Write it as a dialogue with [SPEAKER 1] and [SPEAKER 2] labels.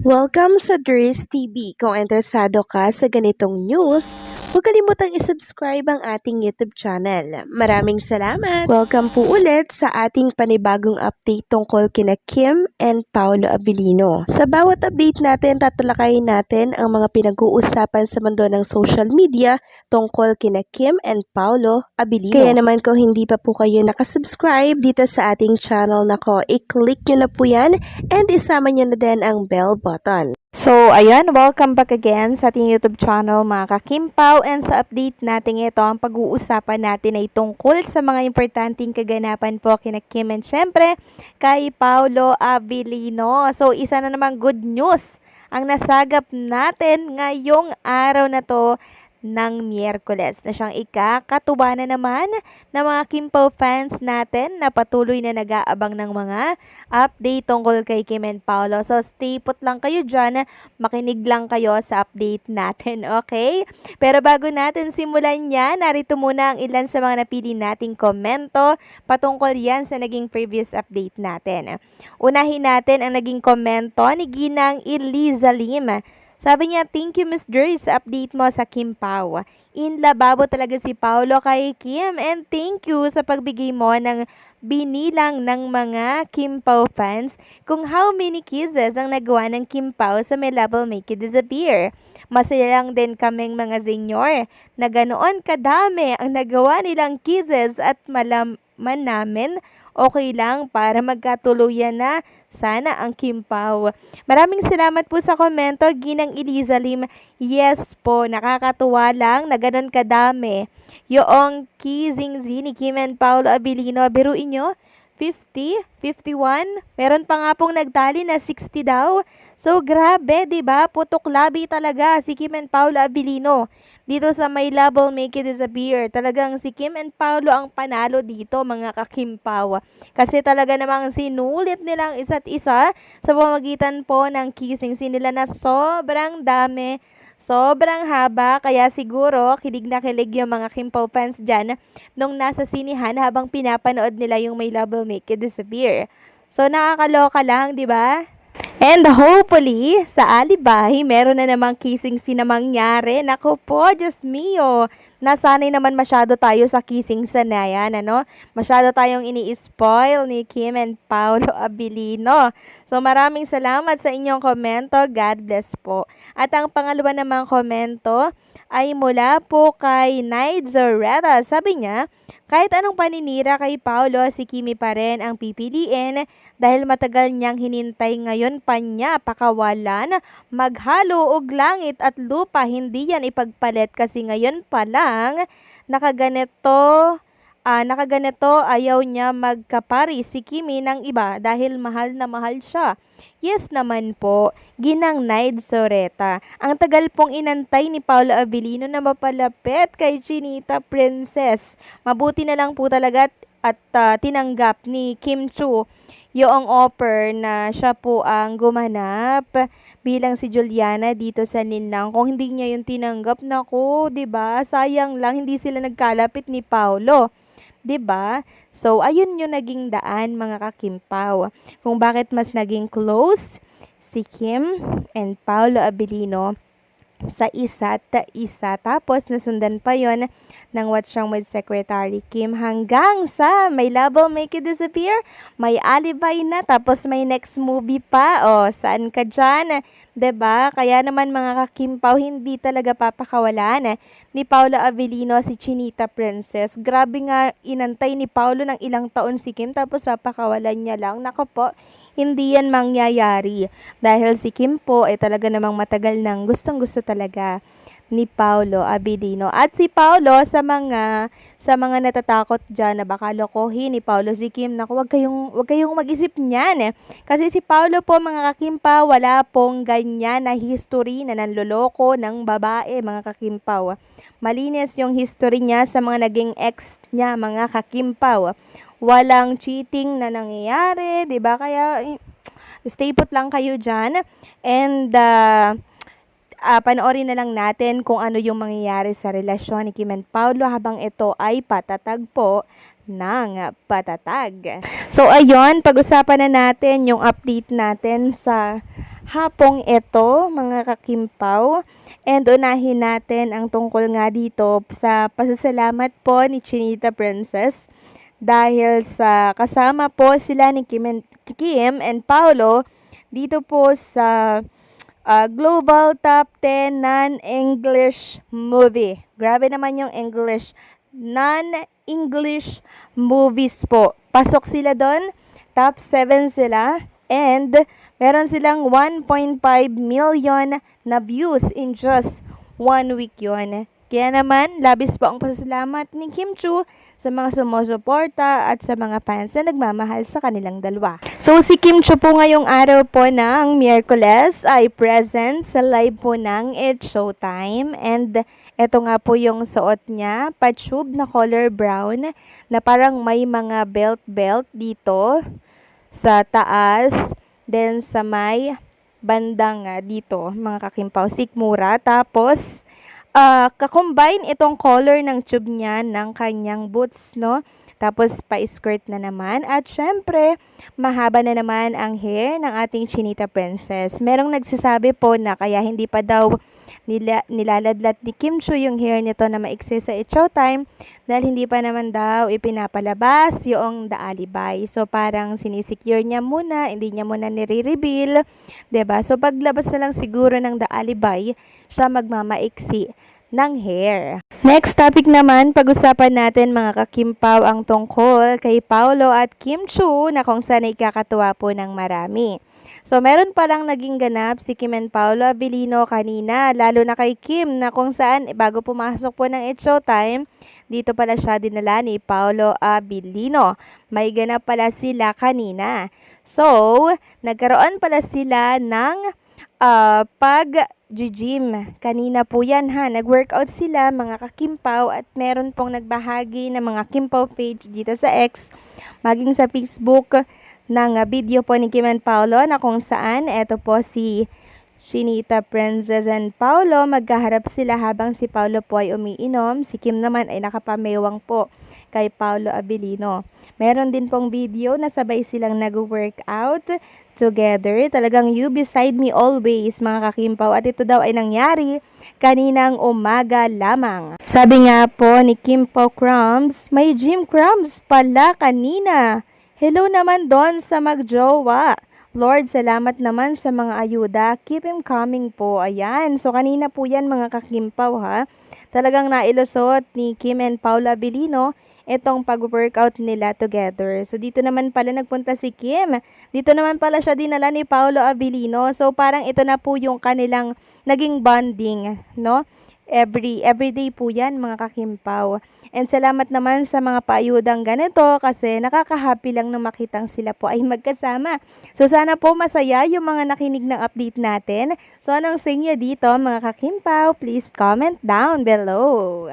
[SPEAKER 1] Welcome sa Dries TV. Kung interesado ka sa ganitong news, huwag kalimutang isubscribe ang ating YouTube channel. Maraming salamat! Welcome po ulit sa ating panibagong update tungkol kina Kim and Paolo Abilino. Sa bawat update natin, tatalakayin natin ang mga pinag-uusapan sa mundo ng social media tungkol kina Kim and Paolo Abilino. Kaya naman kung hindi pa po kayo nakasubscribe dito sa ating channel nako, i-click nyo na po yan and isama nyo na din ang bell button.
[SPEAKER 2] So, ayan, welcome back again sa ating YouTube channel mga kakimpaw, and sa update natin ito, ang pag-uusapan natin ay tungkol sa mga importanteng kaganapan po kina Kim and syempre kay Paolo Abilino. So, isa na namang good news ang nasagap natin ngayong araw na to ng Miyerkules na siyang ikakatuwa na naman ng mga Kimpaw fans natin na patuloy na nag-aabang ng mga update tungkol kay Kim and Paolo. So, stay put lang kayo dyan, makinig lang kayo sa update natin, okay? Pero bago natin simulan yan, narito muna ang ilan sa mga napili nating komento patungkol yan sa naging previous update natin. Unahin natin ang naging komento ni Ginang Eliza Lim. Sabi niya, thank you Miss Dries sa update mo sa Kim Pao. Inlababo talaga si Paolo kay Kim, and thank you sa pagbigay mo ng binilang ng mga Kim Pao fans kung how many kisses ang nagawa ng Kim Pao sa My Love Will Make You Disappear. Masaya lang din kaming mga senior na ganoon kadami ang nagawa nilang kisses at malaman namin okay lang para magkatuluyan na sana ang Kim Pao. Maraming salamat po sa komento, Ginang Eliza Lim. Yes po, nakakatuwa lang na ganun kadami yung kissing ni Kim and Paolo Abilino. Biruin nyo, 50, 51, meron pa nga pong nagtali na 60 daw. So, grabe, diba? Putok labi talaga si Kim and Paolo Abilino dito sa My Love Will Make You Disappear. Talagang si Kim and Paolo ang panalo dito, mga kakimpaw. Kasi talaga namang sinulit nilang isa't isa sa pamamagitan po ng kissing nila na sobrang dami, sobrang haba, kaya siguro kilig na kilig yung mga Kimpaw fans dyan nung nasa sinihan habang pinapanood nila yung My Love Will Make You Disappear. So, nakakaloka lang, di ba? And hopefully, sa Alibay, meron na namang kissing na mangyari. Naku po, Diyos mio. Nasanay naman masyado tayo sa kissing na yan, ano? Masyado tayong ini-spoil ni Kim and Paolo Abilino. So, maraming salamat sa inyong komento. God bless po. At ang pangalawa namang komento ay mula po kay Naid Zoreta. Sabi niya, kahit anong paninira kay Paolo, si Kimi pa rin ang pipiliin dahil matagal niyang hinintay, ngayon pa niya pakawalan. Maghalo og langit at lupa, hindi yan ipagpalit kasi ngayon pa lang nakaganito ayaw niya magkapari si Kimi ng iba dahil mahal na mahal siya. Yes naman po, Ginang Naid Zoreta. Ang tagal pong inantay ni Paolo Abilino na mapalapit kay Chinita Princess. Mabuti na lang po talaga at tinanggap ni Kim Chu yung offer na siya po ang gumanap bilang si Juliana dito sa Linlang. Kung hindi niya yung tinanggap, naku, 'di ba? Sayang lang hindi sila nagkalapit ni Paolo. 'Di ba? So, ayun yung naging daan, mga kakimpaw, kung bakit mas naging close si Kim and Paolo Abilino sa isa't isa. Tapos, nasundan pa yon ng What's Wrong with Secretary Kim hanggang sa My Love Will Make You Disappear. May Alibay na, tapos may next movie pa. O, saan ka dyan? 'Di ba? Kaya naman, mga kakimpaw, hindi talaga papakawalan ni Paolo Abilino si Chinita Princess. Grabe nga, inantay ni Paolo ng ilang taon si Kim, tapos papakawalan niya lang. Nako po, hindi yan mangyayari. Dahil si Kim po ay talaga namang matagal nang gustong-gusto talaga ni Paolo Abilino. At si Paolo, sa mga natatakot dyan na baka lokohin ni Paolo si Kim, naku, wag kayong mag-isip niyan. Kasi si Paolo po, mga kakimpa, wala pong ganyan na history na nanloloko ng babae, mga kakimpaw. Malinis yung history niya sa mga naging ex niya, mga kakimpaw. Walang cheating na nangyayari, 'di ba? Kaya stay put lang kayo diyan, and panoorin na lang natin kung ano yung mangyayari sa relasyon ni Kim and Paolo habang ito ay patatag po ng patatag. So ayun, pag-usapan na natin yung update natin sa hapong ito, mga kakimpaw. And unahin natin ang tungkol nga dito sa pasasalamat po ni Chinita Princess dahil sa kasama po sila ni Kim and Paolo dito po sa Global Top 10 Non-English Movie. Grabe naman yung English. Non-English movies po. Pasok sila doon. Top 7 sila. And meron silang 1.5 million na views in just 1 week yon. Kaya naman, labis po ang pasasalamat ni Kim Chu sa mga sumusuporta at sa mga fans na nagmamahal sa kanilang dalawa. So, si Kim Chu po ngayong araw po ng Miyerkules ay present sa live po ng It's Showtime. And eto nga po yung suot niya, patube na color brown na parang may mga belt dito sa taas, then sa may bandang dito, mga kakimpaw, sikmura. Tapos, kakombine itong color ng tube niya ng kanyang boots, no? Tapos, pa-skirt na naman. At syempre, mahaba na naman ang hair ng ating Chinita Princess. Merong nagsasabi po na kaya hindi pa daw nilaladlat ni Kim Chu yung hair nito na maiksi sa It's Showtime dahil hindi pa naman daw ipinapalabas yung The Alibay. So, parang sinisecure niya muna, hindi niya muna nire-reveal, 'di ba? So, paglabas na lang siguro ng The Alibay, siya magmamaiksi ng hair. Next topic naman, pag-usapan natin mga kakimpaw ang tungkol kay Paolo at Kim Chu na kung saan ikakatuwa po ng marami. So, meron palang naging ganap si Kim and Paolo Abilino kanina, lalo na kay Kim na kung saan bago pumasok po ng It's Showtime, dito pala siya dinala ni Paolo Abilino. May ganap pala sila kanina. So, nagkaroon pala sila ng pag-gym. Kanina po yan ha. Nag-workout sila mga kakimpaw at meron pong nagbahagi ng mga Kimpaw page dito sa X, maging sa Facebook ng video po ni Kim and Paolo na kung saan eto po si Chinita Princess and Paolo, magkaharap sila habang si Paolo po ay umiinom. Si Kim naman ay nakapamewang po kay Paolo Abilino. Meron din pong video na sabay silang nag-workout together. Talagang you beside me always, mga kakimpaw. At ito daw ay nangyari kaninang umaga lamang. Sabi nga po ni Kimpaw Crumbs, may gym crumbs pala kanina. Hello naman doon sa magjowa. Lord, salamat naman sa mga ayuda. Keep him coming po. Ayan. So, kanina po yan mga kakimpaw ha. Talagang nailusot ni Kim and Paula Abilino itong pag-workout nila together. So, dito naman pala nagpunta si Kim. Dito naman pala siya dinala ni Paolo Abilino. So, parang ito na po yung kanilang naging bonding, no? Everyday po yan mga kakimpaw. And salamat naman sa mga paayudang ganito kasi nakaka-happy lang na makitang sila po ay magkasama. So sana po masaya yung mga nakinig ng update natin. So anong sa inyo dito mga kakimpaw? Please comment down below.